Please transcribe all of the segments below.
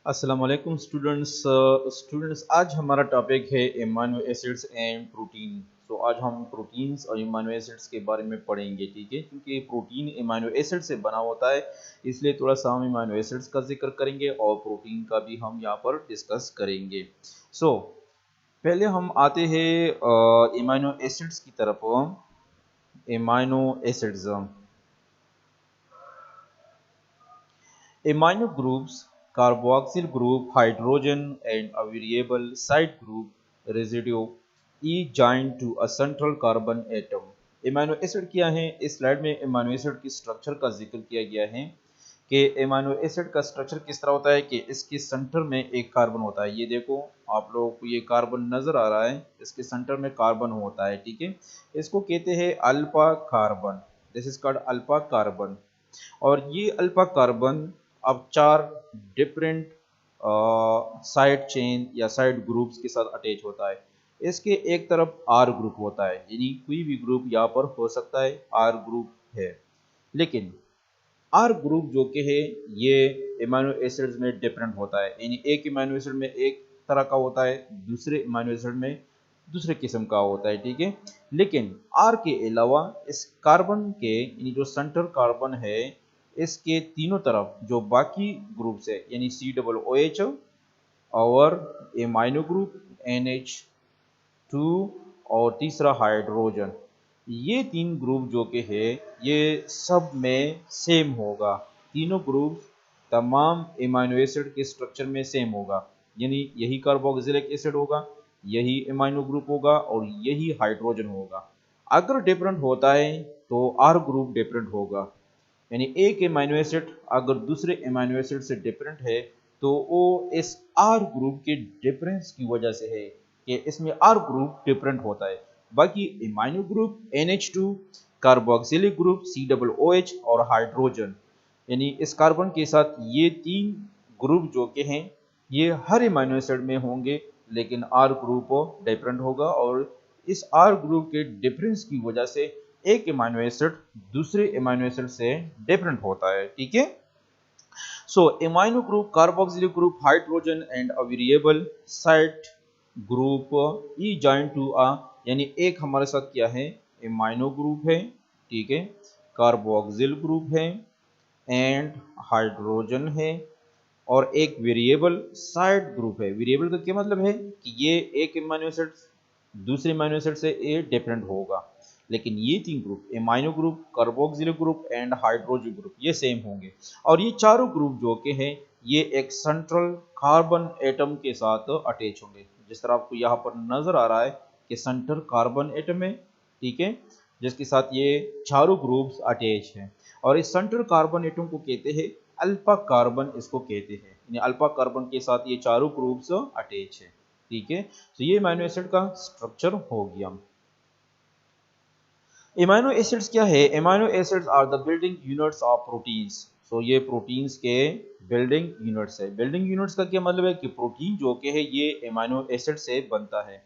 अस्सलाम वालेकुम स्टूडेंट्स आज हमारा टॉपिक है एमिनो एसिड्स एंड प्रोटीन। तो आज हम प्रोटीन्स और एमिनो एसिड्स के बारे में पढ़ेंगे, ठीक है। क्योंकि प्रोटीन एमिनो एसिड से बना होता है, इसलिए थोड़ा सा हम एमिनो एसिड्स का जिक्र करेंगे और प्रोटीन का भी हम यहाँ पर डिस्कस करेंगे। पहले हम आते हैं एमिनो एसिड्स की तरफ। Amino acids, amino groups, carboxyl group, hydrogen and a variable side group residue each joined to a central carbon atom। Amino acid क्या है? इस स्लाइड में एमाइनो एसिड की स्ट्रक्चर का जिक्र किया गया है कि एमाइनो एसिड का स्ट्रक्चर किस तरह होता है कि इसके सेंटर में एक कार्बन होता है। ये देखो आप लोगों को ये कार्बन नजर आ रहा है, इसके सेंटर में कार्बन होता है, ठीक है। इसको कहते हैं alpha carbon, this is called alpha carbon. और ये अल्फा कार्बन अब चार डिफरेंट साइड चेन या साइड ग्रुप्स के साथ अटैच होता है। इसके एक तरफ आर ग्रुप होता है, यानी कोई भी ग्रुप यहाँ पर हो सकता है, आर ग्रुप है। लेकिन आर ग्रुप जो कि है ये एमिनो एसिड्स में डिफरेंट होता है, यानी एक एमिनो एसिड में एक तरह का होता है, दूसरे एमिनो एसिड में दूसरे किस्म का होता है, ठीक है। लेकिन आर के अलावा इस कार्बन के यानी जो सेंटर कार्बन है, इसके तीनों तरफ जो बाकी ग्रुप्स है यानी COOH और एमाइनो ग्रुप NH2 और तीसरा हाइड्रोजन, ये तीन ग्रुप जो के है ये सब में सेम होगा। तीनों ग्रुप तमाम एमाइनो एसिड के स्ट्रक्चर में सेम होगा, यानी यही कार्बोक्सिलिक एसिड होगा, यही एमाइनो ग्रुप होगा और यही हाइड्रोजन होगा। अगर डिफरेंट होता है तो आर ग्रुप डिफरेंट होगा, यानी एक एमाइनो एसिड अगर दूसरे एमाइनो एसिड से डिफरेंट है तो वो इस आर ग्रुप के डिफरेंस की वजह से है कि इसमें आर ग्रुप डिफरेंट होता है। बाकी amino group NH2, carboxylic group COOH और हाइड्रोजन, यानी इस कार्बन के साथ ये तीन ग्रुप जो के हैं ये हर एमाइनो एसिड में होंगे, लेकिन आर ग्रुप डिफरेंट होगा और इस आर ग्रुप के डिफरेंस की वजह से एक एमाइनो एसिड दूसरे एमाइनो एसिड से डिफरेंट होता है, ठीक है। Amino group, carboxylic group, hydrogen and a variable side group ई जॉइंट टू अ, यानी एक हमारे साथ क्या है, एमाइनो ग्रुप है, ठीक है, कार्बोक्सिल ग्रुप है एंड हाइड्रोजन है और एक वेरिएबल साइड ग्रुप है। वेरिएबल का क्या मतलब है कि ये एक एमाइनो एसिड दूसरे एमाइनो एसिड से ये डिफरेंट होगा, लेकिन ये तीन group amino group, carboxylic group and hydrogen group ये सेम होंगे। और ये चारों ग्रुप जो के हैं ये एक सेंट्रल कार्बन एटम के साथ अटैच होंगे, जिस तरह आपको यहाँ पर नजर आ रहा है कि सेंटर कार्बन एटम है, ठीक है, जिसके साथ ये चारों ग्रुप्स अटैच हैं। और इस सेंट्रल कार्बन एटम को कहते हैं अल्फा कार्बन, इसको कहते हैं, यानी अल्फा कार्बन के साथ ये चारों ग्रुप्स अटैच है, ठीक है। तो ये एमिनो एसिड का स्ट्रक्चर हो गया। एमिनो एसिड्स क्या है? Amino acids are the building units of proteins. ये प्रोटीन्स के बिल्डिंग यूनिट्स है। बिल्डिंग यूनिट्स का क्या मतलब है कि प्रोटीन जो के है ये एमिनो एसिड से बनता है।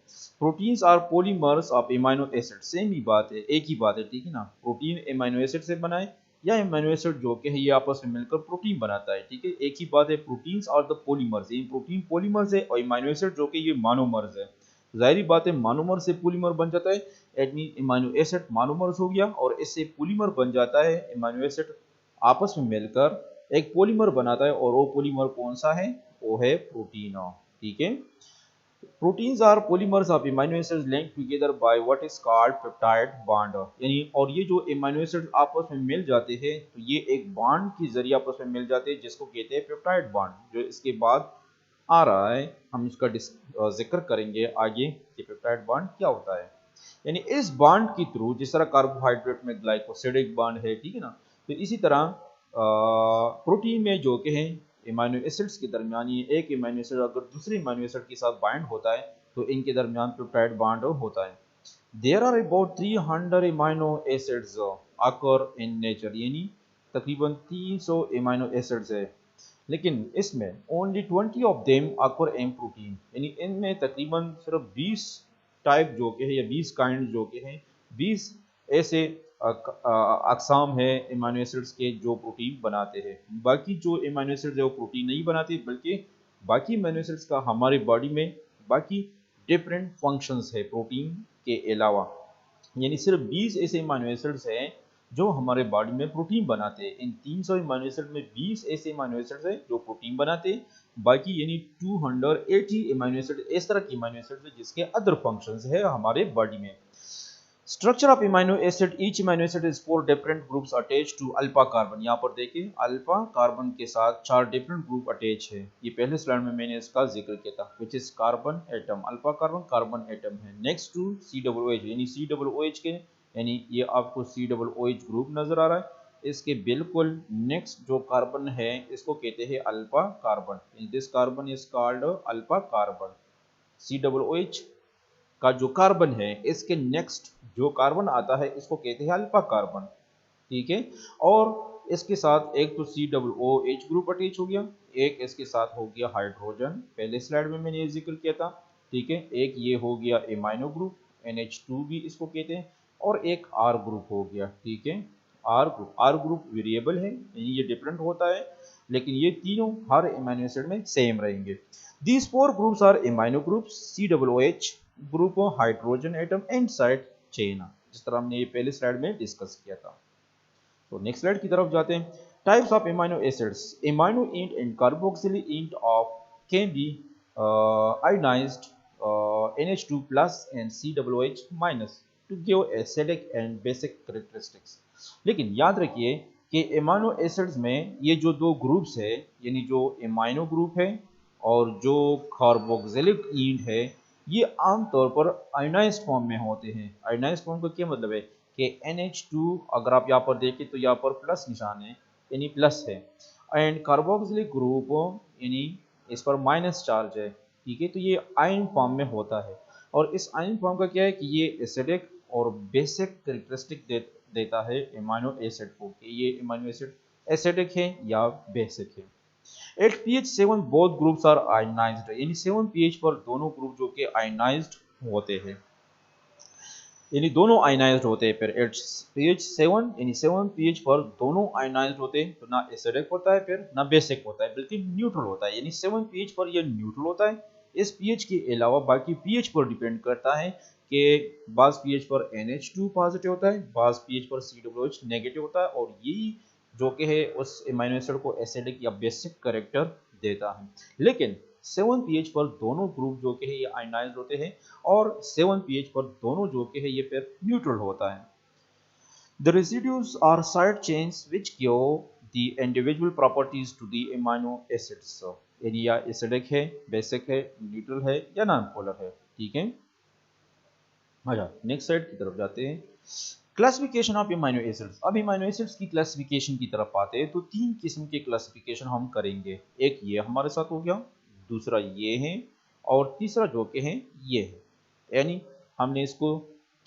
Proteins are polymers of amino acid, same ही बात है, एक ही बात है, ठीक है ना। प्रोटीन एमिनो एसिड से बना है या एमिनो एसिड जो के है ये आपस में मिलकर प्रोटीन बनाता है, ठीक है, एक ही बात है। प्रोटीन्स आर द पॉलीमर्स, ये प्रोटीन पॉलीमर्स है और एमिनो एसिड जो के ये मोनोमर्स है। जाहिर बात है मोनोमर से पॉलीमर बन जाता है, एमिनो एसिड मोनोमर्स हो गया और इससे पॉलीमर बन जाता है। एमिनो एसिड आपस में मिलकर एक पॉलीमर बनाता है और वो पॉलीमर कौन सा है? वो है प्रोटीन, ठीक है। Proteins are polymers of amino acids linked together by what is called peptide bond, यानी और ये जो एमिनो एसिड्स आपस में मिल जाते हैं तो ये एक बॉन्ड के जरिए आपस में मिल जाते हैं जिसको कहते हैं पेप्टाइड बॉन्ड। जो इसके बाद आ रहा है हम इसका जिक्र करेंगे आगे कि पेप्टाइड बॉन्ड क्या होता है। यानी इस बॉन्ड के थ्रू, जिस तरह कार्बोहाइड्रेट में ग्लाइकोसिडिक बॉन्ड है, ठीक है ना, तो इसी तरह प्रोटीन में जो के हैं एमिनो एसिड्स के दरमियान ये एक एमिनो एसिड अगर दूसरे एमिनो एसिड के साथ बाइंड होता है तो इनके दरमियान पेप्टाइड बॉन्ड होता है। There are about 300 amino acids occur in nature, यानी तकरीबन 300 एमिनो एसिड्स है, लेकिन इसमें only 20 of them occur in protein, यानी इनमें तकरीबन सिर्फ 20 टाइप जो के हैं या 20 काइंड जो के हैं, 20 ऐसे अकसाम है एमिनो एसिड्स के जो प्रोटीन बनाते हैं। बाकी जो एमिनो एसिड्स है वो प्रोटीन नहीं बनाते बल्कि बाकी अमीनो एसिड्स का हमारे बॉडी में बाकी डिफरेंट फंक्शंस है प्रोटीन के अलावा, यानी सिर्फ 20 ऐसे अमीनो एसिड्स हैं जो हमारे बॉडी में प्रोटीन बनाते हैं। इन 300 अमीनो एसिड में 20 ऐसे अमीनो एसिड्स हैं जो प्रोटीन बनाते हैं, बाकी यानी 280 अमीनो एसिड इस तरह की अमीनो एसिड्स हैं जिसके अदर फंक्शंस है हमारे बॉडी में। Structure of amino acid, each amino acid is 4 different groups attach to alpha carbon. यहाँ पर देखिए अल्फा कार्बन के साथ 4 डिफरेंट ग्रुप अटैच है। ये पहले स्लाइड में मैंने इसका जिक्र किया था, which is carbon atom. Alpha carbon carbon atom है। नेक्स्ट टू COOH, यानी COOH के, यानी ये आपको COOH ग्रुप नजर आ रहा है। इसके बिल्कुल नेक्स्ट जो कार्बन है इसको कहते हैं alpha carbon. This carbon is called alpha carbon. COOH का जो कार्बन है इसके नेक्स्ट जो कार्बन आता है इसको कहते हैं अल्फा कार्बन, ठीक है। और इसके साथ एक तो COOH ग्रुप अटैच हो गया, एक इसके साथ हो गया हाइड्रोजन, पहले स्लाइड में मैंने ये जिक्र किया था, ठीक है। एक ये हो गया एमाइनो ग्रुप, NH2 भी इसको कहते हैं, और एक R ग्रुप हो गया, ठीक है। R ग्रुप वेरिएबल है, यानी ये डिफरेंट होता है, लेकिन ये तीनों हर अमीनो एसिड में सेम रहेंगे। These 4 groups are amino groups, COOH group of hydrogen atom and side chain, जिस तरह हमने ये पहले स्लाइड में डिस्कस किया था। तो नेक्स्ट स्लाइड की तरफ जाते हैं। Types of amino acids, amino and and carboxylic acid of can be ionised NH2 plus and COOH minus to give acidic and basic characteristics। लेकिन याद रखिए कि अमीनो एसिड्स में ये जो दो ग्रुप्स है, यानी जो अमीनो ग्रुप है और जो कार्बोक्सिलिक एसिड है, ये आमतौर पर आयोनाइज्ड फॉर्म में होते हैं। आयोनाइज्ड फॉर्म का क्या मतलब है कि NH2 अगर आप यहाँ पर देखें तो यहाँ पर प्लस निशान है, यानी प्लस है, एंड कार्बोक्सिलिक ग्रुप यानी इस पर माइनस चार्ज है, ठीक है। तो ये आयन फॉर्म में होता है, और इस आयन फॉर्म का क्या है कि ये एसिडिक और बेसिक कैरेक्टरिस्टिक देता है अमीनो एसिड को, कि ये अमीनो एसिड एसिडिक है या बेसिक है। At pH 7 both groups are ionized, यानी 7 pH पर दोनों ग्रुप जो कि आयनाइज्ड होते हैं, यानी दोनों आयनाइज्ड होते हैं। फिर एट pH 7 यानी 7 pH पर दोनों आयनाइज्ड होते हैं, तो ना एसिडिक होता है फिर ना बेसिक होता है, बल्कि न्यूट्रल होता है। यानी 7 pH पर यह न्यूट्रल होता है। इस pH के अलावा बाकी pH पर डिपेंड करता है कि बाज़ pH पर NH2 पॉजिटिव होता है, बाज़ pH पर COOH नेगेटिव होता है, और यही जो कि है उस अमीनो एसिड को एसिडिक या बेसिक कैरेक्टर देता है। लेकिन 7 pH पर दोनों ग्रुप जो कि है ये आयनाइज्ड होते हैं, और 7 pH पर दोनों जो कि है ये फिर न्यूट्रल होता है। The residues are side chains which give the individual properties to the amino acids। यानी या एसिडिक है, बेसिक है, न्यूट्रल है या नॉन पोलर है, ठीक है। अच्छा, नेक्स्ट साइड की तरफ जाते हैं। Classification of amino acids. अब अमीनो एसिड्स की क्लासिफिकेशन की तरफ आते हैं तो 3 किस्म के क्लासिफिकेशन हम करेंगे। एक ये हमारे साथ हो गया, दूसरा ये है, और तीसरा जो कि है ये है। यानी हमने इसको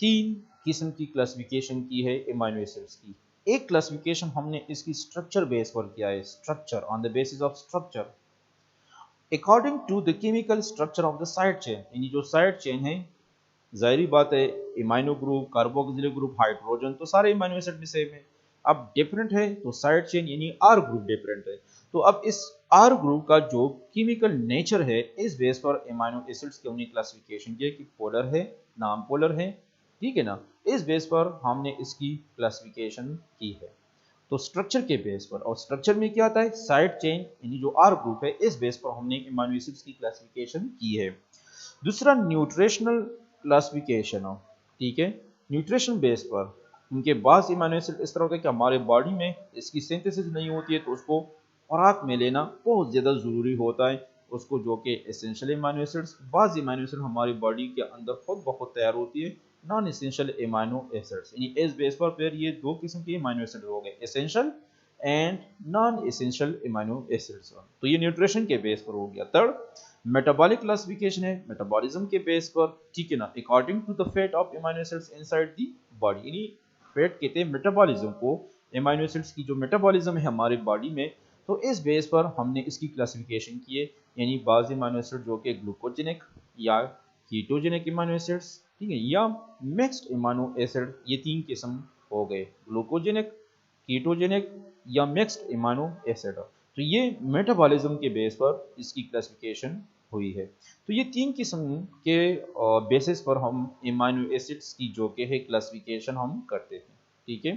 3 किस्म की क्लासिफिकेशन की है अमीनो एसिड्स की। एक क्लासिफिकेशन हमने इसकी स्ट्रक्चर बेस पर किया है, structure on the basis of structure according to the chemical structure of the side chain. यानी जो साइड चेन है, जाहिर बात है amino group, carboxylic group, hydrogen तो सारे इमाइनो एसिड में सेम है। अब डिफरेंट है तो साइड चेन यानी आर ग्रुप डिफरेंट है। तो अब इस आर ग्रुप का जो केमिकल नेचर है, इस बेस पर इमाइनो एसिड्स की हमने क्लासिफिकेशन किया कि पोलर है, नॉन पोलर है, ठीक है ना। इस बेस पर हमने इसकी क्लासिफिकेशन की है। तो स्ट्रक्चर के बेस पर, और स्ट्रक्चर में क्या आता है साइड चेन यानी जो आर ग्रुप है, इस बेस पर हमने इमाइनो एसिड्स की क्लासिफिकेशन की है। दूसरा न्यूट्रिशनल क्लासिफिकेशन हो, ठीक है। न्यूट्रिशन बेस पर उनके बाद इमाइनो एसिड इस तरह होता है कि हमारे बॉडी में इसकी सिंथेसिस नहीं होती है, तो उसको खुराक में लेना बहुत ज़्यादा ज़रूरी होता है उसको, जो कि एसेंशियल इमाइनो एसिड्स। बाज़ इमाइनो एसिड हमारी बॉडी के अंदर खुद ब खुद तैयार होती है, नॉन एसेंशियल इमाइनो एसिड्स। यानी इस बेस पर फिर ये 2 किस्म के इमाइनो एसिड हो गए, essential and non essential imino acids. तो ये न्यूट्रिशन के बेस पर हो गया। थर्ड मेटाबॉलिक क्लासिफिकेशन है मेटाबॉलिज्म के बेस पर, ठीक है ना, according to the fate of amino acids inside the body. यानी फेट कहते हैं मेटाबॉलिज्म को, अमीनो एसिड्स की जो मेटाबॉलिज्म है हमारी बॉडी में, तो इस बेस पर हमने इसकी क्लासिफिकेशन की है। यानी बाज़ अमीनो एसिड जो कि ग्लूकोजेनिक या कीटोजेनिक अमीनो एसिड्स, ठीक है, या मिक्स्ड अमीनो एसिड, ये 3 किस्म हो गए, ग्लूकोजेनिक, कीटोजेनिक या मिक्स्ड अमीनो एसिड। तो ये मेटाबॉलिज्म के बेस पर इसकी क्लासिफिकेशन हुई है। तो ये 3 किस्म के बेसिस पर हम एमिनो एसिड्स की जो कि है क्लासिफिकेशन हम करते हैं, ठीक है,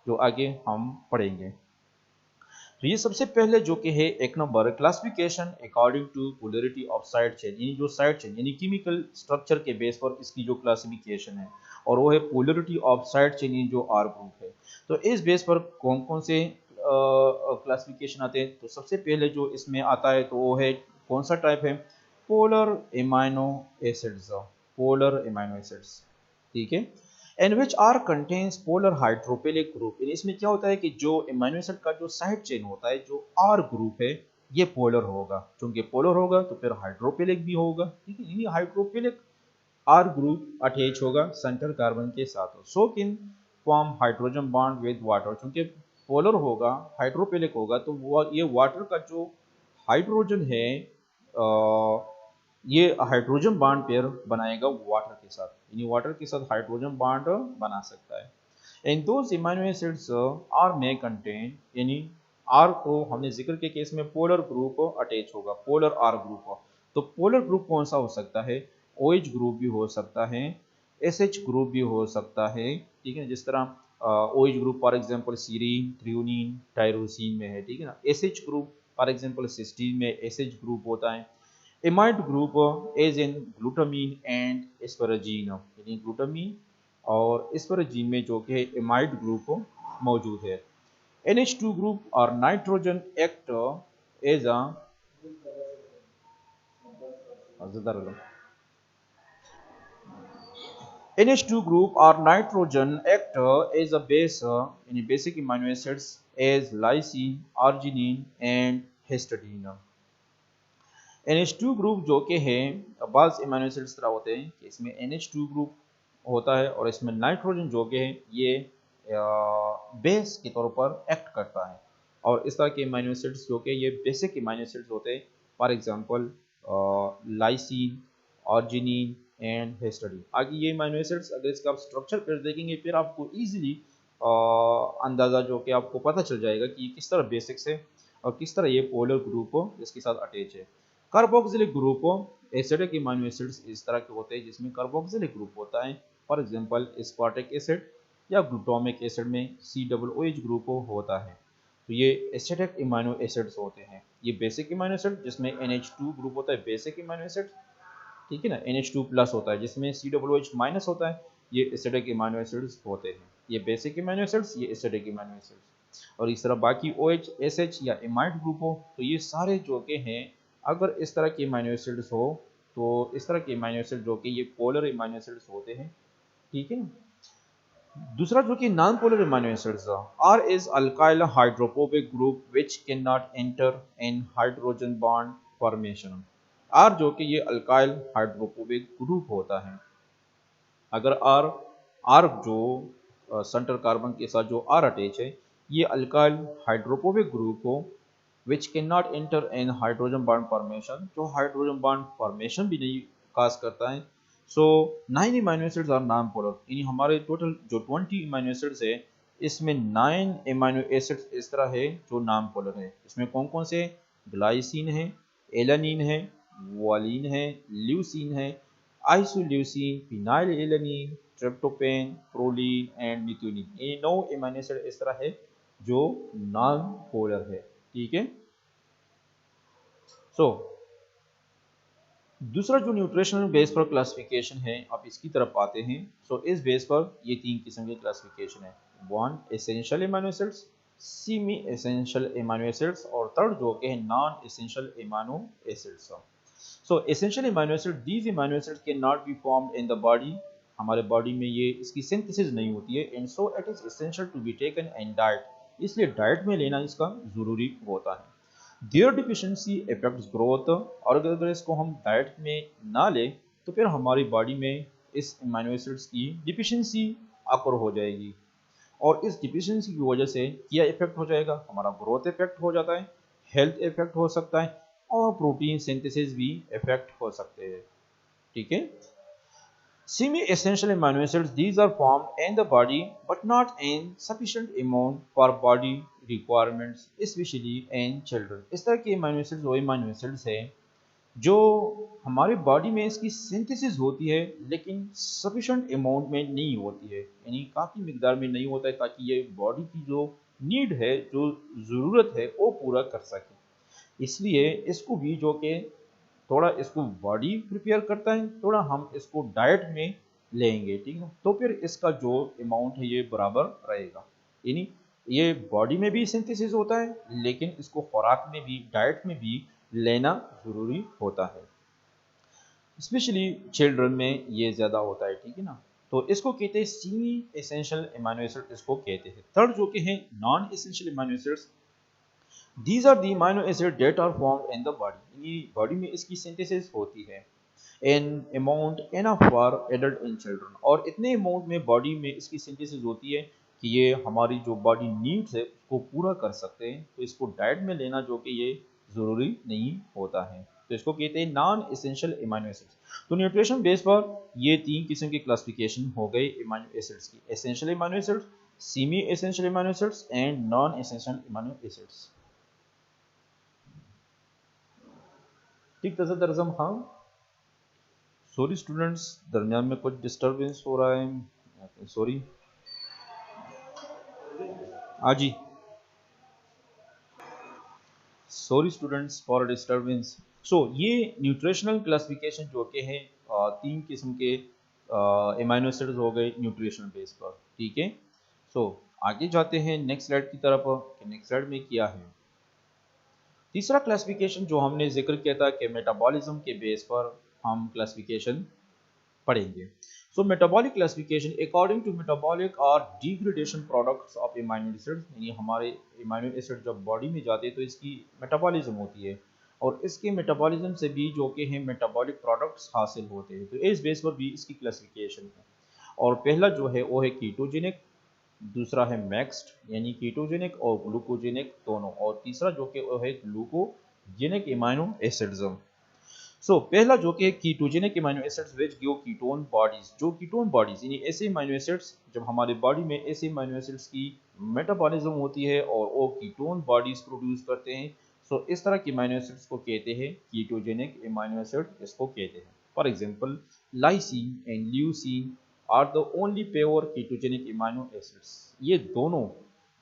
जो आगे हम पढ़ेंगे। तो ये सबसे पहले जो कि है एक number classification according to polarity of side chain, यानी जो साइड चेन यानी केमिकल स्ट्रक्चर के बेस पर इसकी जो क्लासिफिकेशन है, और वो है पोलरिटी ऑफ साइड चेन, यानी जो आर ग्रुप है। तो इस बेस पर कौन कौन से क्लासिफिकेशन आते हैं, तो सबसे पहले जो इसमें आता है तो वो है कौन सा टाइप है, polar amino acids, polar amino acids, ठीक है, and which are contains polar hydrophilic group. इसमें क्या होता है कि जो एमिनो एसिड का जो साइड चेन होता है, जो आर ग्रुप है, ये पोलर होगा, क्योंकि पोलर होगा तो फिर हाइड्रोफिलिक भी होगा, ठीक है, यानी हाइड्रोफिलिक आर ग्रुप अटैच होगा सेंट्रल कार्बन के साथ, so can form hydrogen bond with water. क्योंकि पोलर होगा, हाइड्रोफिलिक होगा, तो वो ये वाटर का जो हाइड्रोजन है, ये हाइड्रोजन बॉन्ड पेयर बनाएगा वाटर के साथ, यानी वाटर के साथ हाइड्रोजन बॉन्ड बना सकता है। And those amino acids R में कंटेन, यानी आर को हमने जिक्र के केस में पोलर ग्रुप अटैच होगा, पोलर आर ग्रुप। तो पोलर ग्रुप कौन सा हो सकता है, OH ग्रुप भी हो सकता है, SH ग्रुप भी हो सकता है, ठीक है, जिस तरह OH group for example serine, threonine, tyrosine में है, ठीक है ना। SH group for example cysteine में SH ग्रुप होता है। Amide group as in glutamine and asparagine, यानी ग्लूटामीन और एस्पराजीन में जो कि एमाइड ग्रुप मौजूद है। NH2 ग्रुप और nitrogen act as a NH2 group or nitrogen act as a base in basic amino acids as lysine, arginine and histidine. NH2 group जो कि है बाज़ अमीनो एसिड्स तरह होते हैं कि इसमें NH2 ग्रुप होता है और इसमें नाइट्रोजन जो कि है ये बेस के तौर पर एक्ट करता है, और इस तरह के अमीनो एसिड्स जो कि ये बेसिक अमीनो एसिड्स होते हैं, for example lysine, arginine and histidine. आगे ये अमीनो एसिड्स अगर इसका आप स्ट्रक्चर फिर देखेंगे, फिर आपको ईजिली अंदाज़ा जो कि आपको पता चल जाएगा कि ये किस तरह बेसिक्स है और किस तरह ये पोलर ग्रुप इसके साथ अटैच है। Carboxylic group acidic amino acids इस तरह के होते हैं जिसमें कार्बोक्सिलिक ग्रुप होता है, फॉर एग्जांपल एस्पार्टिक एसिड या ग्लूटामिक एसिड में COOH ग्रुप होता है। तो ये एसिडिक अमीनो एसिड्स होते हैं। ये बेसिक अमीनो एसिड जिसमें NH2 ग्रुप होता है, बेसिक अमीनो एसिड, ठीक है ना, NH2 प्लस होता है जिसमें COOH माइनस होता है, ये एसिडिक अमीनो एसिड्स होते हैं। ये बेसिक अमीनो एसिड्स, ये एसिडिक अमीनो एसिड्स। और इस तरह बाकी OH, SH या एमाइड ग्रुप हो, तो ये सारे जो के हैं अगर इस तरह के अमीनो एसिड्स हो, तो इस तरह के अमीनो एसिड जो कि ये पोलर अमीनो एसिड्स होते हैं, ठीक है। दूसरा जो कि non polar amino acids R is alkyl hydrophobic group which can not enter in hydrogen bond formation. R जो कि ये अल्काइल हाइड्रोफोबिक ग्रुप होता है। अगर आर आर जो सेंटर कार्बन के साथ जो आर अटैच है, ये अल्काइल हाइड्रोफोबिक ग्रुप हो which cannot enter in hydrogen bond formation, जो हाइड्रोजन बॉन्ड फॉर्मेशन भी नहीं काज करता है। So 9 amino acids are non polar, यानी हमारे टोटल जो 20 अमीनो एसिड्स है, इसमें 9 अमीनो एसिड्स इस तरह है जो नॉन पोलर है। इसमें कौन कौन से, ग्लाइसिन है, एलानिन है, वालिन है, ल्यूसीन है, isoleucine, phenyl alanine, tryptophan, proline and methionine. ये 9 अमीनो एसिड इस तरह है जो नॉन पोलर है, ठीक है। सो दूसरा जो न्यूट्रिशनल बेस पर क्लासिफिकेशन है, आप इसकी तरफ आते हैं। सो इस बेस पर ये 3 किस्म की क्लासिफिकेशन है, 1 essential amino acids, semi essential amino acids, और थर्ड जो कि है non essential amino acids. So essential amino acid, these amino acids can not be formed in the body, हमारे बॉडी में ये इसकी सिंथेसिस नहीं होती है, and so it is essential to be taken in diet, इसलिए डाइट में लेना इसका जरूरी होता है। देयर डिफिशिएंसी अफेक्ट्स ग्रोथ, और अगर इसको हम डाइट में ना लें तो फिर हमारी बॉडी में इस अमीनो एसिड्स की डिफिशिएंसी अकर हो जाएगी, और इस डिफिशिएंसी की वजह से क्या इफेक्ट हो जाएगा, हमारा ग्रोथ इफेक्ट हो जाता है, हेल्थ इफेक्ट हो सकता है, और प्रोटीन सिंथेसिस भी इफेक्ट हो सकते हैं, ठीक है। Semi essential amino acids, these are formed in the body but not in sufficient amount for body requirements, especially in children. इस तरह के amino acids वो amino acids हैं जो हमारे बॉडी में इसकी सिंथेसिस होती है लेकिन सफिशेंट अमाउंट में नहीं होती है, यानी काफ़ी मिकदार में नहीं होता है ताकि ये बॉडी की जो नीड है, जो ज़रूरत है, वो पूरा कर सके। इसलिए इसको भी जो कि थोड़ा इसको बॉडी प्रिपेयर करता है, थोड़ा हम इसको डाइट में लेंगे, ठीक है, तो फिर इसका जो अमाउंट है ये बराबर रहेगा। यानी ये बॉडी में भी सिंथेसिस होता है लेकिन इसको खुराक में भी, डाइट में भी लेना ज़रूरी होता है। स्पेशली चिल्ड्रन में ये ज़्यादा होता है, ठीक है ना। तो इसको कहते हैं सेमी एसेंशियल अमीनो एसिड, इसको कहते हैं। थर्ड जो कि है non essential amino acids, these are the amino acid that are formed in the body, यानी बॉडी में इसकी सिंथेसिस होती है in amount enough for adult in children, और इतने अमाउंट में बॉडी में इसकी सिंथेसिस होती है कि ये हमारी जो बॉडी नीड्स है उसको पूरा कर सकते हैं। तो इसको डाइट में लेना जो कि ये ज़रूरी नहीं होता है, तो इसको कहते हैं नॉन एसेंशियल अमीनो एसिड्स। तो न्यूट्रिशन बेस पर ये तीन किस्म की क्लासिफिकेशन हो गई अमीनो एसिड्स की: essential amino acids, semi essential amino acids and non essential amino acids. ठीक तर्जम। हाँ, सॉरी स्टूडेंट्स, दरमियान में कुछ डिस्टरबेंस हो रहा है, सॉरी। हाँ जी, सॉरी स्टूडेंट्स फॉर डिस्टरबेंस। सो ये न्यूट्रिशनल क्लासिफिकेशन जो के हैं तीन किस्म के अमीनो एसिड्स हो गए न्यूट्रिशनल बेस पर, ठीक है। सो आगे जाते हैं नेक्स्ट स्लाइड की तरफ कि नेक्स्ट स्लाइड में क्या है। तीसरा क्लासिफिकेशन जो हमने जिक्र किया था कि मेटाबॉलिज्म के बेस पर हम क्लासिफिकेशन पढ़ेंगे। So metabolic classification according to metabolic और degradation products of amino acids, यानी हमारे अमीनो एसिड जब बॉडी में जाते हैं तो इसकी मेटाबॉलिज्म होती है और इसके मेटाबॉलिज्म से भी जो कि हैं मेटाबॉलिक प्रोडक्ट्स हासिल होते हैं। तो इस बेस पर भी इसकी क्लासिफिकेशन है। और पहला जो है वो है कीटोजेनिक, दूसरा है मिक्स्ड यानी कीटोजेनिक और ग्लूकोजेनिक दोनों, और तीसरा जो कि वो है ग्लूकोजेनिक अमीनो एसिड्स। पहला जो कि ketogenic amino acids which give ketone bodies, जो कीटोन बॉडीज यानी ऐसे अमीनो एसिड्स जब हमारे बॉडी में ऐसे अमीनो एसिड्स की मेटाबॉलिज्म होती है और वो कीटोन बॉडीज प्रोड्यूस करते हैं, इस तरह के अमीनो एसिड्स को कहते हैं कीटोजेनिक अमीनो एसिड, इसको कहते हैं। For example lysine and leucine are the only pure ketogenic amino acids. ये दोनों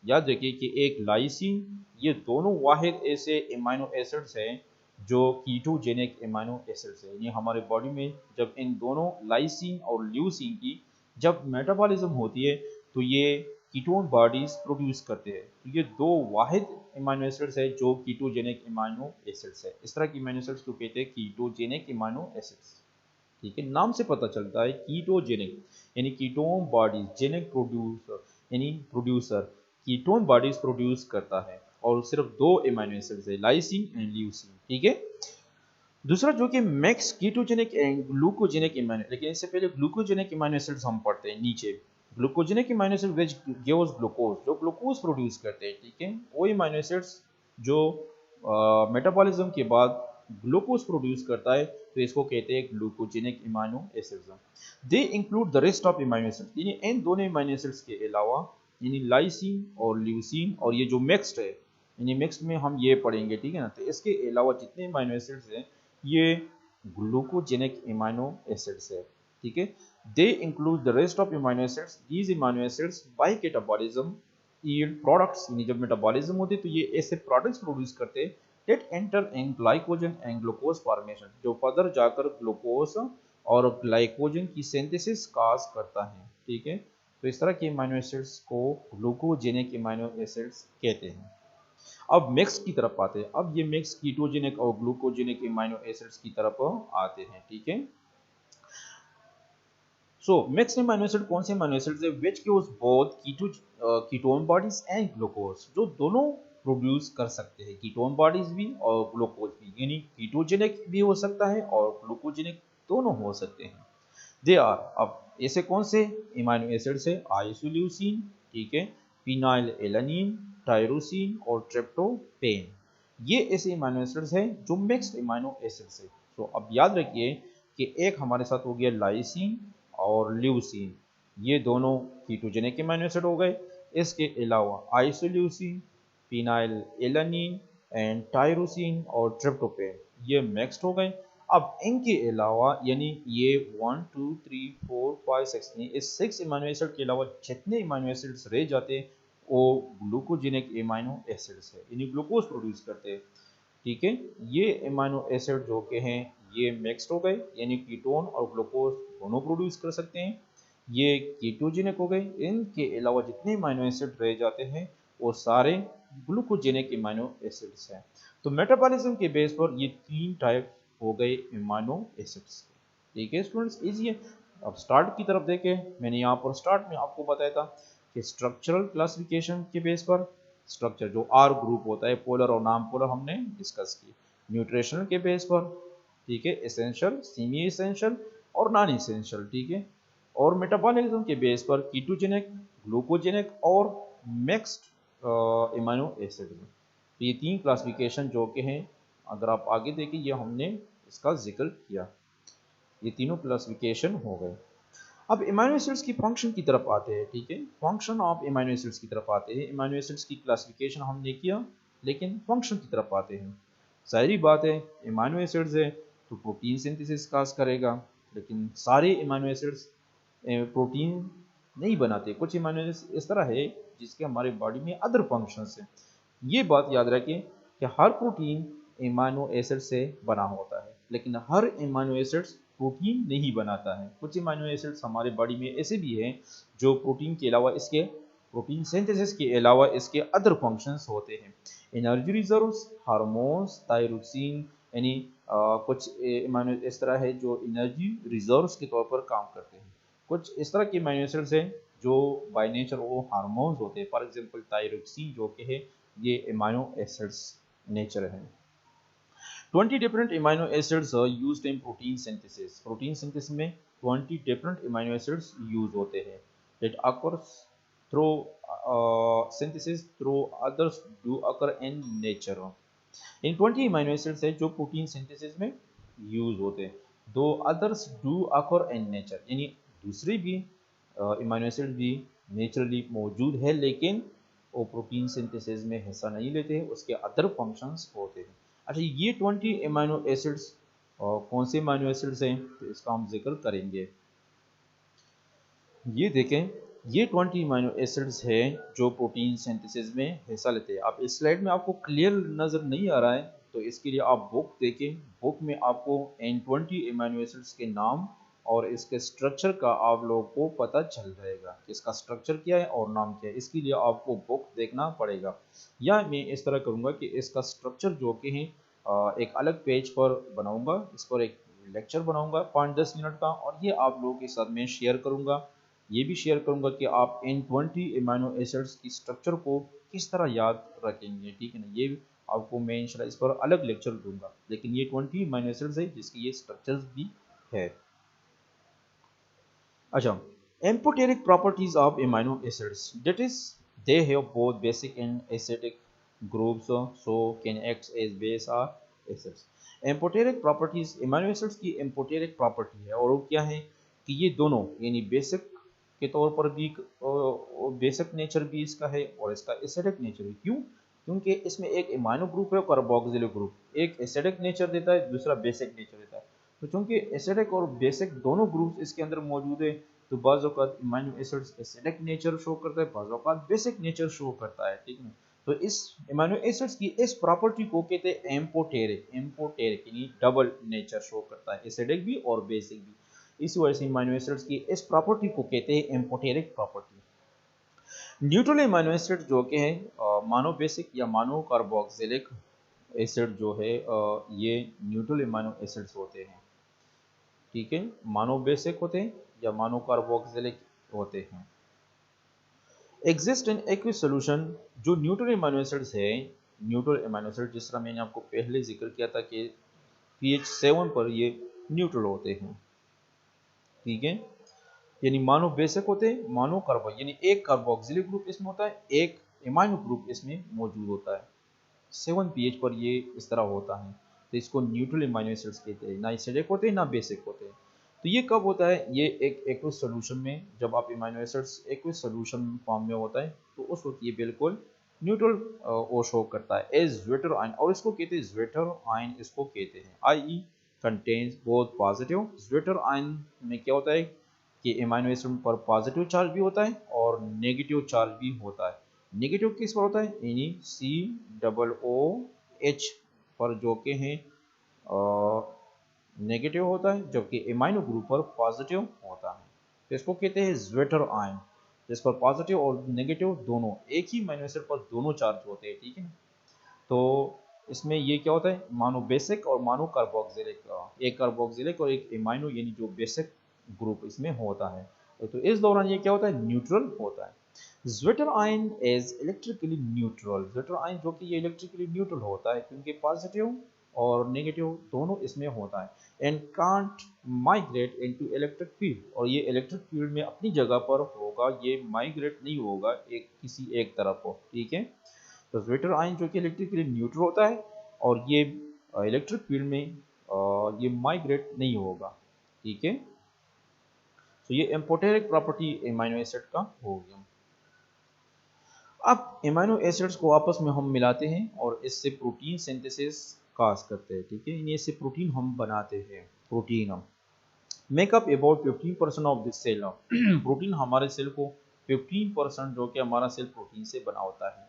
याद रखिए कि एक लाइसिन, ये दोनों वाहिद ऐसे अमीनो एसिड्स हैं जो कीटोजेनिक अमीनो एसिड्स है, यानी हमारे बॉडी में जब इन दोनों लाइसिन और ल्यूसीन की जब मेटाबॉलिज्म होती है तो ये कीटोन बॉडीज प्रोड्यूस करते हैं। तो ये दो वाहिद अमीनो एसिड्स है जो कीटोजेनिक अमीनो एसिड्स है। इस तरह की अमीनो एसिड्स को कहते हैं कीटोजेनिक अमीनो एसिड्स, ठीक है। नाम से पता चलता है कीटोजेनिक यानी कीटोन बॉडीज, जेनिक प्रोड्यूसर यानी प्रोड्यूसर, कीटोन बॉडीज प्रोड्यूस करता है, और सिर्फ दो अमीनो एसिड्स है, लाइसिन एंड ल्यूसीन, ठीक है। दूसरा जो कि max ketogenic and glucogenic amino, लेकिन इससे पहले ग्लूकोजेनिक अमीनो एसिड्स हम पढ़ते हैं नीचे। Glucogenic amino acid which gives glucose, जो ग्लूकोज प्रोड्यूस करते हैं, ठीक है। वो अमीनो एसिड्स जो मेटाबॉलिज्म के बाद ग्लूकोज प्रोड्यूस करता है तो इसको कहते हैं glucogenic amino acids. They include the rest of amino acids, यानी इन दोनों अमीनो एसिड्स के अलावा यानी लाइसिन और ल्यूसीन, और ये जो मिक्स्ड है यानी मिक्स्ड में हम ये पढ़ेंगे, ठीक है ना। तो इसके अलावा जितने अमीनो एसिड्स हैं ये ग्लूकोजेनिक अमीनो एसिड्स है, ठीक है। They include the rest of amino acids, these amino acids bye catabolism yield products, यानी जब मेटाबॉलिज्म होती है तो ये ऐसे प्रोडक्ट्स प्रोड्यूस करते हैं that enter in glycogen and glucose formation, जो फर्दर जाकर ग्लूकोज और ग्लाइकोजन की सिंथेसिस काज करता है, ठीक है। तो इस तरह के अमीनो एसिड्स को ग्लूकोजेनिक अमीनो एसिड्स कहते हैं। अब मिक्स की तरफ आते हैं। अब ये मिक्स कीटोजेनिक और ग्लूकोजेनिक अमीनो एसिड्स की तरफ आते हैं, ठीक है। मिक्स अमीनो एसिड कौन से अमीनो एसिड्स है which gives both ketone bodies and glucose, जो दोनों प्रोड्यूस कर सकते हैं, कीटोन बॉडीज भी और ग्लूकोज भी, यानी कीटोजेनिक भी हो सकता है और ग्लूकोजेनिक दोनों हो सकते हैं। दे आर, अब ऐसे कौन से अमीनो एसिड्स है, आइसोल्यूसिन, ठीक है, फिनाइल एलानिन, टायरोसिन और ट्रिप्टोफैन, ये ऐसे अमीनो एसिड्स हैं जो मिक्स्ड अमीनो एसिड्स है। तो अब याद रखिए कि एक हमारे साथ हो गया लाइसिन और ल्यूसीन, ये दोनों कीटोजेनिक अमीनो एसिड हो गए। इसके अलावा isoleucine, phenyl alanine and tyrosine और ट्रिप्टोफैन, ये मिक्स्ड हो गए। अब इनके अलावा यानी ये 1 2 3 4 5 6 नहीं, इस 6 अमीनो एसिड के अलावा जितने अमीनो एसिड्स रह जाते हैं वो ग्लूकोजेनिक अमीनो एसिड्स है, यानी ग्लूकोज प्रोड्यूस करते हैं। ठीक है, ये अमीनो एसिड जो के हैं ये मिक्स्ड हो गए, यानी कीटोन और ग्लूकोज दोनों प्रोड्यूस कर सकते हैं, ये कीटोजेनिक हो गए। इनके अलावा जितने अमीनो एसिड रह जाते हैं वो सारे ग्लूकोजेनिक अमीनो एसिड्स हैं। तो मेटाबॉलिज्म के बेस पर ये 3 टाइप हो गए अमीनो एसिड्स। ठीक है स्टूडेंट्स, इजी है। अब स्टार्ट की तरफ देखें, मैंने यहाँ पर स्टार्ट में आपको बताया था कि स्ट्रक्चरल क्लासिफिकेशन के बेस पर स्ट्रक्चर जो आर ग्रुप होता है, पोलर और नॉन पोलर, हमने डिस्कस की। न्यूट्रिशनल के बेस पर, ठीक है, एसेंशियल, सेमी एसेंशियल और नॉन एसेंशियल, ठीक है। और मेटाबॉलिज्म के बेस पर कीटोजेनिक, ग्लूकोजेनिक और मिक्स्ड अमीनो एसिड में। तो ये 3 क्लासिफिकेशन जो के हैं, अगर आप आगे देखें ये हमने इसका जिक्र किया, ये तीनों क्लासिफिकेशन हो गए। अब अमीनो एसिड्स की फंक्शन की तरफ आते हैं। ठीक है, फंक्शन ऑफ अमीनो एसिड्स की तरफ आते हैं। अमीनो एसिड्स की क्लासिफिकेशन हमने किया, लेकिन फंक्शन की तरफ आते हैं। सारी बात है, अमीनो एसिड्स है तो प्रोटीन सिंथेसिस काज करेगा, लेकिन सारे अमीनो एसिड्स प्रोटीन नहीं बनाते। कुछ अमीनो एसिड्स इस तरह है जिसके हमारे बॉडी में अदर फंक्शंस हैं। ये बात याद रखें कि हर प्रोटीन अमीनो एसिड से बना होता है, लेकिन हर अमीनो एसिड्स प्रोटीन नहीं बनाता है। कुछ अमीनो एसिड्स हमारे बॉडी में ऐसे भी हैं जो प्रोटीन के अलावा, इसके प्रोटीन सिंथेसिस के अलावा इसके अदर फंक्शंस होते हैं। एनर्जी रिजर्व्स, हार्मोन्स, थायरोक्सिन, यानी कुछ अमीनो इस तरह है जो एनर्जी रिजर्व्स के तौर पर काम करते हैं। कुछ इस तरह के अमीनो एसिड्स हैं जो बाय नेचर वो हार्मोन्स होते हैं। फॉर एग्जांपल थायरोक्सिन जो कि है ये अमीनो एसिड्स नेचर है। 20 different amino acids are used in protein synthesis. Protein synthesis में 20 different amino acids यूज होते हैं। It occurs through synthesis, through others do occur in nature. In 20 amino acids है जो प्रोटीन सिंथेसिस में use होते हैं। दो others do occur in nature, यानी दूसरे भी amino acids भी नेचुरली मौजूद है, लेकिन वो प्रोटीन सिंथेसिस में हिस्सा नहीं लेते हैं, उसके अदर फंक्शंस होते हैं। अच्छा, ये 20 अमीनो एसिड्स कौन से अमीनो एसिड्स हैं, तो इसका हम जिक्र करेंगे। ये देखें, ये 20 अमीनो एसिड्स हैं जो प्रोटीन सिंथेसिस में हिस्सा लेते हैं। अब इस स्लाइड में आपको क्लियर नज़र नहीं आ रहा है, तो इसके लिए आप बुक देखें। बुक में आपको इन 20 अमीनो एसिड्स के नाम और इसके स्ट्रक्चर का आप लोगों को पता चल जाएगा कि इसका स्ट्रक्चर क्या है और नाम क्या है। इसके लिए आपको बुक देखना पड़ेगा, या मैं इस तरह करूँगा कि इसका स्ट्रक्चर जो कि है एक अलग पेज पर बनाऊँगा, इस पर एक लेक्चर बनाऊँगा 5-10 मिनट का, और ये आप लोगों के साथ मैं शेयर करूँगा। ये भी शेयर करूँगा कि आप इन 20 अमीनो एसिड्स की स्ट्रक्चर को किस तरह याद रखेंगे, ठीक है ना। ये आपको मैं इंशाल्लाह इस पर अलग लेक्चर दूंगा, लेकिन ये 20 अमीनो एसिड्स है जिसकी ये स्ट्रक्चर्स भी है। अच्छा, amphoteric properties of amino acids, that is they have both basic and acidic groups, so can act as base और acids. Amphoteric properties, amino acids की एम्पोटेरिक प्रॉपर्टी है, और वो क्या है कि ये दोनों यानी बेसिक के तौर पर भी, बेसिक नेचर भी इसका है और इसका एसिडिक नेचर है। क्यों? क्योंकि इसमें एक अमीनो ग्रुप है कार्बोक्सिलिक ग्रुप, एक एसिडिक नेचर देता है, दूसरा बेसिक नेचर देता है। तो चूंकि एसिडिक और बेसिक दोनों ग्रुप्स इसके अंदर मौजूद है, तो बाज़ औक़ात amino acids acidic nature show करता है, बाज़ औक़ात बेसिक नेचर शो करता है, ठीक है। तो इस अमीनो एसिड्स की इस प्रॉपर्टी को कहते हैं एम्पोटेरिक। एम्पोटेरिक यानी डबल नेचर शो करता है, एसिडिक भी और बेसिक भी। इस वजह से अमीनो एसिड्स की इस प्रॉपर्टी को कहते हैं amphoteric property. Neutral amino acid जो कि है मानो बेसिक या मानो कार्बोक्सिलिक एसिड जो है, ये न्यूट्रल अमीनो एसिड्स होते हैं, ठीक है। मानो बेसिक होते हैं या मानो कार्बोक्सिलिक होते हैं। एग्जिस्ट इन एक्विस सोल्यूशन, जो न्यूट्रल अमीनो एसिड्स है, न्यूट्रल अमीनो एसिड जिस तरह मैंने आपको पहले जिक्र किया था कि pH 7 पर ये न्यूट्रल होते हैं, ठीक है। यानी मानो बेसिक होते हैं, मानो कार्बो यानी एक कार्बोक्सिलिक ग्रुप इसमें होता है, एक अमीनो ग्रुप इसमें मौजूद होता है। 7 pH पर ये इस तरह होता है, तो इसको न्यूट्रल अमीनो एसिड्स कहते हैं। ना एसिडिक होते हैं ना बेसिक होते हैं। तो ये कब होता है, ये एक एक्वस सोल्यूशन में, जब आप amino acids aqueous solution form में होता है तो उस वक्त ये बिल्कुल न्यूट्रल ओ शो करता है एज ज्वेटर आयन, और इसको कहते हैं ज्वेटर आयन, इसको कहते हैं I contains both positive. Zwitter ion में क्या होता है कि अमीनो एसिड पर पॉजिटिव चार्ज भी होता है और नेगेटिव चार्ज भी होता है। नेगेटिव किस पर होता है, यानी COOH पर जो कि हैं नेगेटिव होता है, जबकि एमाइनो ग्रुप पर पॉजिटिव होता है। तो इसको कहते हैं ज्वेटर आयन, जिस पर पॉजिटिव और नेगेटिव दोनों एक ही अमीनो एसिड पर दोनों चार्ज होते हैं, ठीक है। तो इसमें ये क्या होता है, मानो बेसिक और मानो कार्बोक्सिलिक, एक कार्बोक्सिलिक और एक एमाइनो यानी जो बेसिक ग्रुप इसमें होता है। तो इस दौरान ये क्या होता है, न्यूट्रल होता है। Zwitter ion is electrically neutral, zwitter ion जो कि ये इलेक्ट्रिकली न्यूट्रल होता है क्योंकि पॉजिटिव और नेगेटिव दोनों इसमें होता है, and can't migrate into electric field, और ये इलेक्ट्रिक फील्ड में अपनी जगह पर होगा, ये माइग्रेट नहीं होगा एक किसी एक तरफ को, ठीक है। तो ज्वेटर आयन जो कि इलेक्ट्रिकली न्यूट्रल होता है और ये इलेक्ट्रिक फील्ड में ये माइग्रेट नहीं होगा, ठीक है। तो ये एम्पोटेरिक प्रॉपर्टी एमाइनो एसिड का हो गया। अब एमाइनो एसिड्स को आपस में हम मिलाते हैं और इससे प्रोटीन सिंथेसिस काज करते हैं, ठीक है, इससे प्रोटीन हम बनाते हैं। प्रोटीन हम make up about 15% of this cell. Protein हमारे सेल को 15% जो कि हमारा सेल प्रोटीन से बना होता है।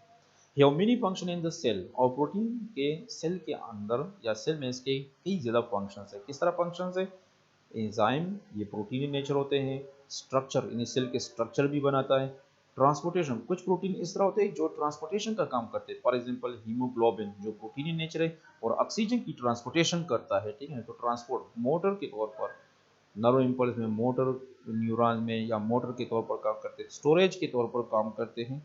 Have many function in the cell, और प्रोटीन के सेल के अंदर या सेल में इसके कई ज़्यादा फंक्शंस है। किस तरह फंक्शंस है, एंजाइम, ये प्रोटीन इन नेचर होते हैं। स्ट्रक्चर, इन सेल के स्ट्रक्चर भी बनाता है। ट्रांसपोर्टेशन, कुछ प्रोटीन इस तरह होते हैं जो ट्रांसपोर्टेशन का काम करते हैं, फॉर एग्जांपल हीमोग्लोबिन जो प्रोटीन इन नेचर है और ऑक्सीजन की ट्रांसपोर्टेशन करता है, ठीक है। तो ट्रांसपोर्ट मोटर के तौर पर, नर्व इम्पल्स में मोटर न्यूरॉन में या मोटर के तौर पर काम करते हैं, स्टोरेज के तौर पर काम करते हैं,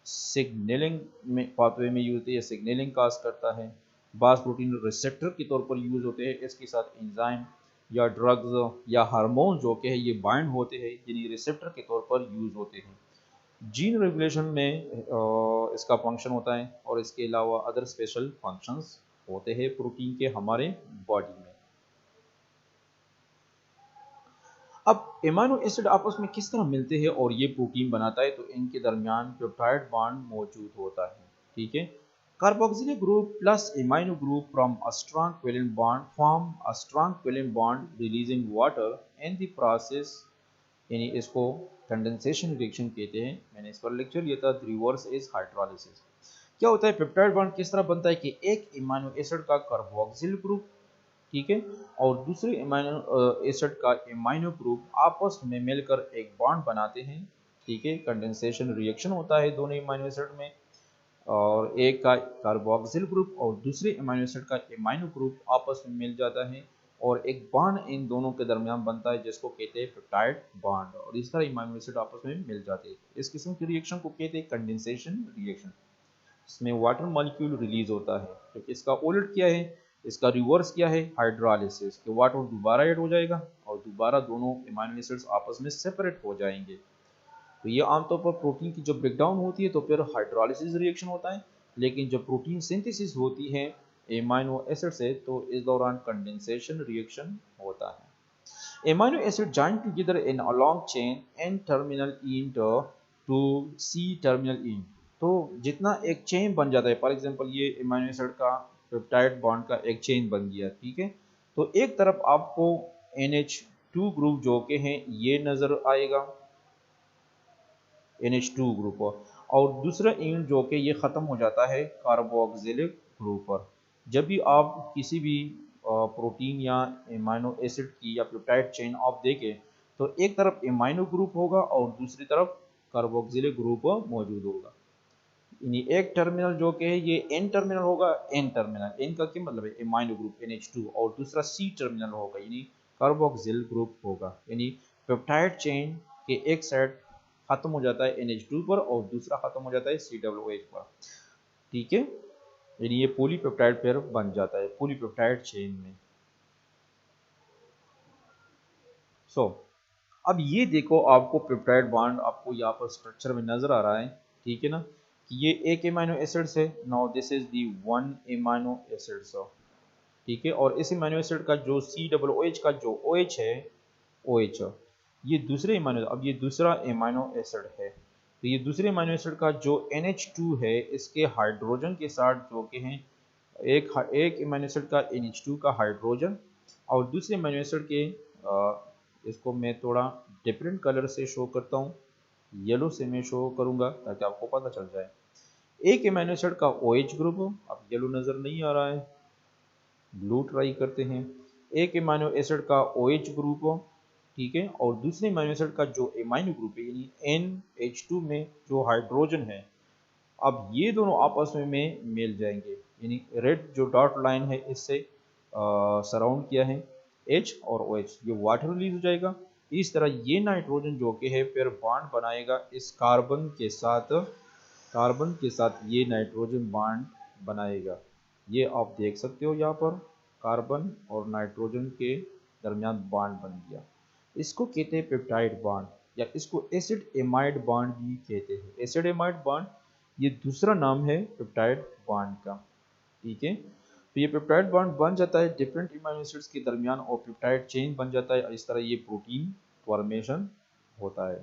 सिग्नलिंग में पाथवे में यूज होती है, सिग्नलिंग काज करता है। बास प्रोटीन रिसेप्टर के तौर पर यूज होते हैं, इसके साथ एंजाइम या ड्रग्स या हार्मोन जो कि है ये बाइंड होते हैं, जिन्हें रिसेप्टर के तौर पर यूज होते हैं। जीन रेगुलेशन में इसका फंक्शन होता है और इसके अलावा अदर स्पेशल फंक्शंस होते हैं प्रोटीन के हमारे बॉडी में। अब एमाइनो एसिड आपस में किस तरह मिलते हैं और ये प्रोटीन बनाता है, तो इनके दरमियान पेप्टाइड बॉन्ड मौजूद होता है, ठीक है। Carboxylic group plus amino group from a strong covalent bond form a strong covalent bond releasing water in the process, यानी इसको कंडेंसेशन रिएक्शन कहते हैं। मैंने इस पर लेक्चर लिया था, रिवर्स इज हाइड्रोलिसिस। क्या होता है, पेप्टाइड बॉन्ड किस तरह बनता है कि एक एमाइनो एसिड का कार्बोक्सिल ग्रुप, ठीक है, और दूसरे एमाइनो एसिड का एमाइनो ग्रुप आपस में मिलकर एक बॉन्ड बनाते हैं, ठीक है। कंडेंसेशन रिएक्शन होता है दोनों एमाइनो एसिड में, और एक का कार्बोक्सिल ग्रुप और दूसरे एमाइनो एसिड का एमाइनो ग्रुप आपस में मिल जाता है और एक बॉन्ड इन दोनों के दरमियान बनता है जिसको कहते हैं पेप्टाइड बॉन्ड, और इस तरह एमाइनो एसिड आपस में मिल जाते हैं। इस किस्म की रिएक्शन को कहते हैं कंडेंसेशन रिएक्शन। इसमें वाटर मॉलिक्यूल रिलीज होता है, तो इसका उलट क्या है, इसका रिवर्स क्या है, हाइड्रोलिसिस, कि वाटर दोबारा ऐड हो जाएगा और दोबारा दोनों एमाइनो एसिड्स आपस में सेपरेट हो जाएंगे। तो ये आमतौर पर प्रोटीन की जब ब्रेकडाउन होती है तो फिर हाइड्रोलिसिस रिएक्शन होता है, लेकिन जब प्रोटीन सिंथेसिस होती है एमाइनो एसिड से तो इस दौरान कंडेंसेशन रिएक्शन होता है। Amino acid join together in a long chain N terminal end to C terminal end. तो जितना एक चेन बन जाता है, फॉर एग्जांपल ये एमाइनो एसिड का पेप्टाइड बॉन्ड का एक चेन बन गया, ठीक है। तो एक तरफ आपको NH2 ग्रुप जो के हैं ये नजर आएगा, NH2 ग्रुप, और दूसरा एंड जो कि ये ख़त्म हो जाता है कार्बोक्सिलिक ग्रुप पर। जब भी आप किसी भी प्रोटीन या एमाइनो एसिड की या पेप्टाइड चेन आप देखें तो एक तरफ एमाइनो ग्रुप होगा और दूसरी तरफ कार्बोक्सिलिक ग्रुप मौजूद होगा। यानी एक टर्मिनल जो कि है ये एन टर्मिनल होगा, एन टर्मिनल, एन का क्या मतलब है, एमाइनो ग्रुप NH2, और दूसरा सी टर्मिनल होगा यानी कार्बोक्सिल ग्रुप होगा। यानी पेप्टाइड चेन के एक साइड खत्म हो जाता है NH2 पर और दूसरा खत्म हो जाता है COOH पर, ठीक है। यानी ये पॉलीपेप्टाइड पेयर बन जाता है पॉलीपेप्टाइड चेन में। सो अब ये देखो, आपको पेप्टाइड बॉन्ड आपको यहाँ पर स्ट्रक्चर में नजर आ रहा है, ठीक है ना, कि ये एक एमाइनो एसिड है। Now this is the one amino acid, ठीक है। और इस एमाइनो एसिड का जो COOH का जो OH है OH। ये दूसरे अमीनो, अब ये दूसरा अमीनो एसिड है, तो ये दूसरे अमीनो एसिड का जो NH2 है, इसके हाइड्रोजन के साथ जो कि हैं एक अमीनो एसिड का NH2 का हाइड्रोजन, और दूसरे अमीनो एसिड के इसको मैं थोड़ा डिफरेंट कलर से शो करता हूँ, येलो से मैं शो करूँगा ताकि आपको पता चल जाए। एक अमीनो एसिड का OH ग्रुप, अब येलो नज़र नहीं आ रहा है, ब्लू ट्राई करते हैं। एक अमीनो एसिड का OH ग्रुप, ठीक है, और दूसरे अमीनो एसिड का जो अमीनो ग्रुप है यानी NH2 में जो हाइड्रोजन है, अब ये दोनों आपस में मिल जाएंगे, यानी रेड जो डॉट लाइन है इससे सराउंड किया है H और OH, ये वाटर रिलीज हो जाएगा। इस तरह ये नाइट्रोजन जो कि है फिर बॉन्ड बनाएगा इस कार्बन के साथ ये नाइट्रोजन बॉन्ड बनाएगा। ये आप देख सकते हो यहाँ पर कार्बन और नाइट्रोजन के दरमियान बॉन्ड बन गया। इसको कहते हैं पेप्टाइड बॉन्ड, या इसको एसिड एमाइड बॉन्ड भी कहते हैं। एसिड एमाइड बॉन्ड ये दूसरा नाम है पेप्टाइड बॉन्ड का, ठीक है। तो ये पेप्टाइड बॉन्ड बन जाता है डिफरेंट अमीनो एसिड्स के दरमियान और पेप्टाइड चेन बन जाता है, इस तरह ये प्रोटीन फॉर्मेशन होता है।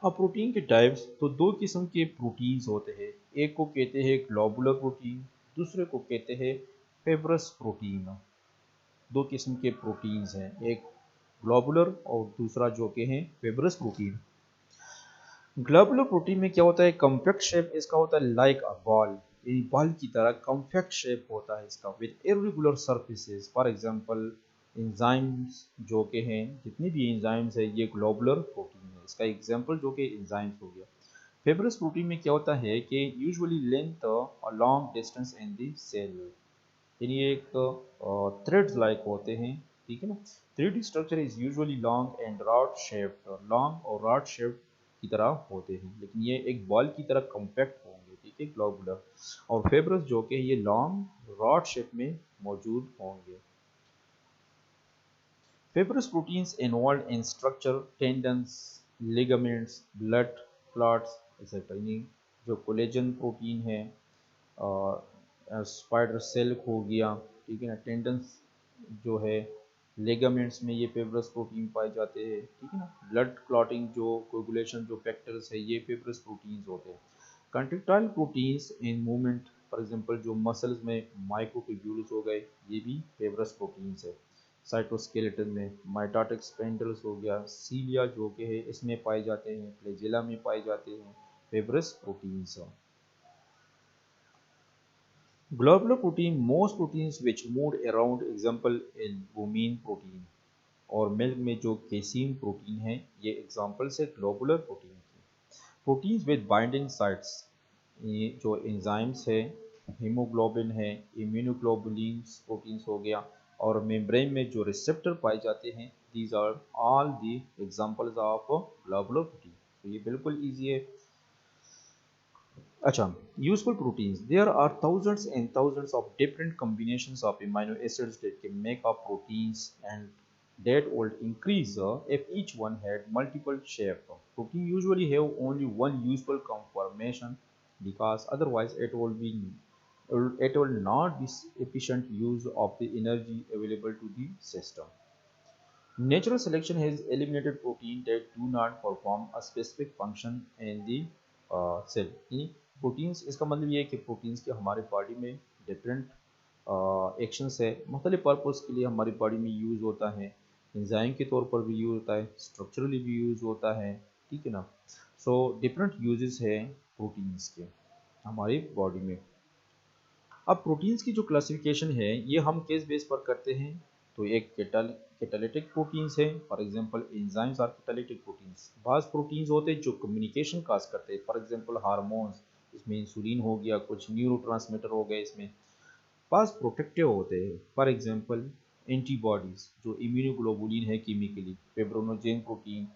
अब प्रोटीन के टाइप्स, तो दो किस्म के प्रोटीन्स होते हैं, एक को कहते हैं ग्लोबुलर प्रोटीन, दूसरे को कहते हैं फिब्रस प्रोटीन। दो किस्म के प्रोटीन्स हैं, एक ग्लोबुलर और दूसरा जो कि है फिब्रस प्रोटीन। ग्लोबुलर प्रोटीन में क्या होता है, कॉम्पैक्ट शेप इसका होता है लाइक अ बॉल, बॉल की तरह कॉम्पैक्ट शेप होता है इसका, with irregular surfaces. For example enzymes जो के हैं, जितनी भी एंजाइम्स है ये ग्लोबुलर प्रोटीन है, इसका एग्जांपल जो कि एंजाइम्स हो गया। फिब्रस प्रोटीन में क्या होता है कि usually length a long distance in the cell, यानी एक थ्रेड्स लाइक होते हैं, ठीक है ना। 3D structure is usually long and rod shaped, long और रॉड शेप्ड की तरह होते हैं, लेकिन ये एक बॉल की तरह कॉम्पैक्ट होंगे, ठीक है, ग्लोबुलर। और फेब्रस जो कि ये लॉन्ग रॉड शेप में मौजूद होंगे। Fibrous proteins involved in structure, tendons, ligaments, blood clots, etc. यानी जो कोलेजन प्रोटीन है, स्पाइडर सेल हो गया, ठीक है ना, टेंडन्स जो है, लेगामेंट्स में ये फिब्रस प्रोटीन पाए जाते हैं, ठीक है ना, ब्लड क्लॉटिंग जो कोगुलेशन जो फैक्टर्स है ये फिब्रस प्रोटीन्स होते हैं। Contractile proteins in movement, for example जो मसल्स में माइक्रोट्यूब्यूल्स हो गए, ये भी फिब्रस प्रोटीन्स है। साइटोस्केलेटन में माइटोटिक स्पेंडल्स हो गया, सीलिया जो कि है इसमें पाए जाते हैं, फ्लैजेला में पाए जाते हैं fibrous proteins. Globular protein, most proteins which moved around, example albumin protein, और मिल्क में जो केसीन प्रोटीन है ये एग्जाम्पल्स है ग्लोबुलर प्रोटीन की। प्रोटीन्स विद बाइंडिंग साइट्स, ये जो एंजाइम्स है, हीमोग्लोबिन है, इम्यूनोग्लोबुलिन्स प्रोटीन्स हो गया, और मेम्ब्रेन में जो रिसेप्टर पाए जाते हैं, these are all the examples of globular protein. तो ये बिल्कुल ईजी है। अच्छा, useful proteins. There are thousands and thousands of different combinations of amino acids that can make up proteins, and that would increase if each one had multiple shape. Protein usually have only one useful conformation because otherwise it will not be efficient use of the energy available to the system. Natural selection has eliminated protein that do not perform a specific function in the cell. यानी proteins, इसका मतलब ये है कि proteins के हमारे body में different actions है, मुख्तलिफ पर्पस के लिए हमारी बॉडी में यूज़ होता है, एंजाइम के तौर पर भी यूज़ होता है, स्ट्रक्चरली भी यूज़ होता है, ठीक है ना। सो डिफरेंट यूजेस है प्रोटीन्स के हमारी बॉडी में। अब प्रोटीन्स की जो क्लासिफिकेशन है ये हम किस बेस पर करते हैं, तो एक कैटालिटिक प्रोटीन्स है, for example enzymes are catalytic proteins. बाज़ प्रोटीन्स होते हैं जो कम्युनिकेशन काज करते हैं, फॉर एग्जांपल हार्मोन्स, इसमें इंसुलिन हो गया, कुछ न्यूरोट्रांसमीटर हो गए इसमें। बाज़ प्रोटेक्टिव होते हैं, फॉर एग्जांपल एंटीबॉडीज़ जो इम्यूनोग्लोबुलिन है chemically, fibrinogen protein,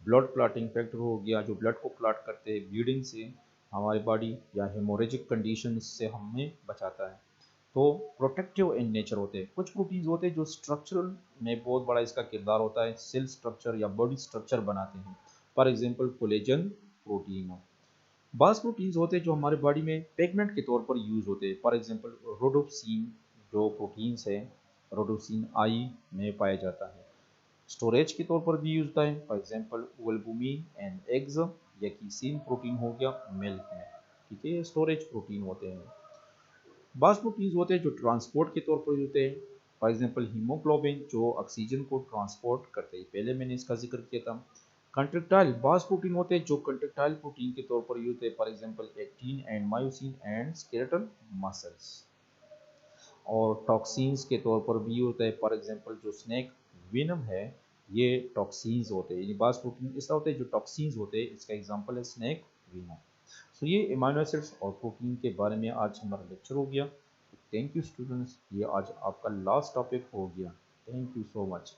blood clotting factor हो गया जो ब्लड को क्लॉट करते हैं ब्लीडिंग से हमारी बॉडी, या हेमोरेजिक कंडीशन से हमें बचाता है। तो प्रोटेक्टिव इन नेचर होते हैं। कुछ प्रोटीन्स होते हैं जो स्ट्रक्चरल में बहुत बड़ा इसका किरदार होता है, सेल स्ट्रक्चर या बॉडी स्ट्रक्चर बनाते हैं, फॉर एग्जांपल कोलेजन प्रोटीन। बास प्रोटीन्स होते हैं जो हमारे बॉडी में पिगमेंट के तौर पर यूज होते हैं, फॉर एग्जांपल रोडोप्सिन जो प्रोटीन्स है, रोडोप्सिन आई में पाया जाता है। स्टोरेज के तौर पर भी यूज होता है, for example albumin and eggs, या कीसीन प्रोटीन हो गया मिल्क में, ठीक है, ये स्टोरेज प्रोटीन होते हैं। बास प्रोटीन्स होते हैं जो ट्रांसपोर्ट के तौर पर होते हैं, फॉर एग्जांपल हीमोग्लोबिन जो ऑक्सीजन को ट्रांसपोर्ट करते हैं, पहले मैंने इसका जिक्र किया था। कंट्रेक्टाइल बास प्रोटीन होते हैं जो कंट्रेक्टाइल प्रोटीन के तौर पर यूज होते हैं, for example actin and myosin and skeletal muscles. और टॉक्सिन्स के तौर पर भी होता है, फॉर एग्जांपल जो स्नेक विनम है ये टॉक्सिन्स होते हैं, यानी बास प्रोटीन ऐसा होता है जो टॉक्सिन्स होते हैं, इसका एग्जांपल है स्नेक विनम। तो ये अमीनो एसिड्स और प्रोटीन के बारे में आज हमारा लेक्चर हो गया। थैंक यू स्टूडेंट्स, ये आज आपका लास्ट टॉपिक हो गया। Thank you so much.